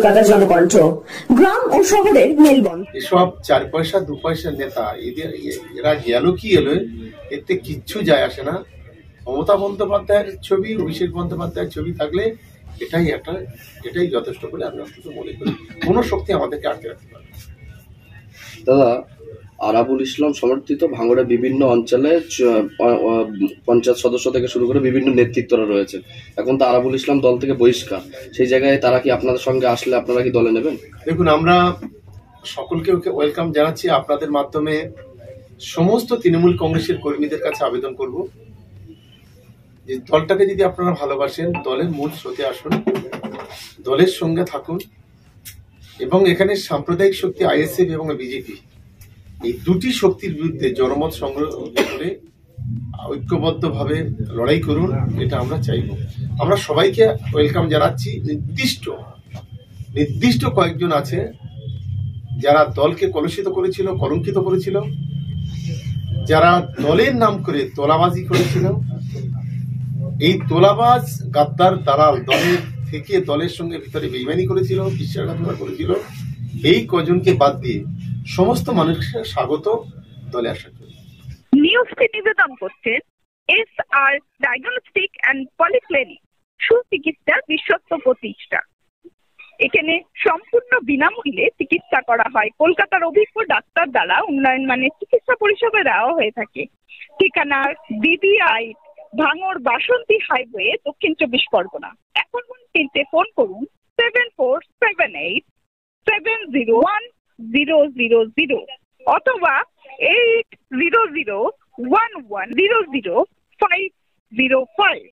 কলকাতা জনকণ্ঠ, গ্রাম ও শহরের মেলবন্ধন। এসব 4 পয়সা 2 পয়সার নেতা এরা গেল কি এলো এতে কিচ্ছু যায় আসে না। মমতা বন্দ্যোপাধ্যায়ের ছবি, অভিষেক বন্দ্যোপাধ্যায়ের ছবি থাকলে এটাই যথেষ্ট বলে আমি অন্তত মনে করি। কোনো শক্তি আমাদেরকে আটকে রাখতে পারবে। দাদা, আরাবুল ইসলাম সমর্থিত ভাঙড়ে বিভিন্ন অঞ্চলে পঞ্চায়েত সদস্য থেকে শুরু করে বিভিন্ন নেতৃত্বরা রয়েছে। এখন তো আরাবুল ইসলাম দল থেকে বহিষ্কার, সেই জায়গায় তারা কি আপনাদের সঙ্গে আসলে আপনারা কি দলে নেবেন? দেখুন, আমরা সকলকে ওয়েলকাম জানাচ্ছি। আপনাদের মাধ্যমে সমস্ত তৃণমূল কংগ্রেসের কর্মীদের কাছে আবেদন করব যে দলটাকে যদি আপনারা ভালোবাসেন, দলের মূল স্রোতে আসুন, দলের সঙ্গে থাকুন এবং এখানে সাম্প্রদায়িক শক্তি আইএসএফ এবং বিজেপি, এই দুটি শক্তির বিরুদ্ধে জনমত সংগ্রহ করে ঐক্যবদ্ধভাবে লড়াই করুন, এটা আমরা চাইব। আমরা সবাইকে ওয়েলকাম জানাচ্ছি। নির্দিষ্ট কয়েকজন আছে যারা দলকে কলুষিত করেছিল, কলঙ্কিত করেছিল, যারা দলের নাম করে তোলাবাজি করেছিল। এই তোলাবাজ, গাদ্দার, দালাল দলের থেকে দলের সঙ্গে ভিতরে বেইমানি করেছিল, বিশ্বাসঘাতকতা করেছিল। এই কজনকে বাদ দিয়ে সমস্ত মানুষকে স্বাগত দলে আসার জন্য। নিউজকে নিবেদন করছেন SR ডায়াগনস্টিক অ্যান্ড পলিক্লিনিক, সুচিকিৎসার বিশ্বস্ত প্রতিষ্ঠান। এখানে সম্পূর্ণ বিনামূল্যে চিকিৎসা করা হয়। কলকাতার অভিজ্ঞ ডাক্তার দ্বারা উন্নয়ন মানের চিকিৎসা পরিষেবা দেওয়া হয়ে থাকে। ঠিকানা BBI, ভাঙড় বাসন্তী হাইওয়ে, দক্ষিণ 24 পরগনা। এখন ফোন করুন 7478701000 অথবা 8001100505।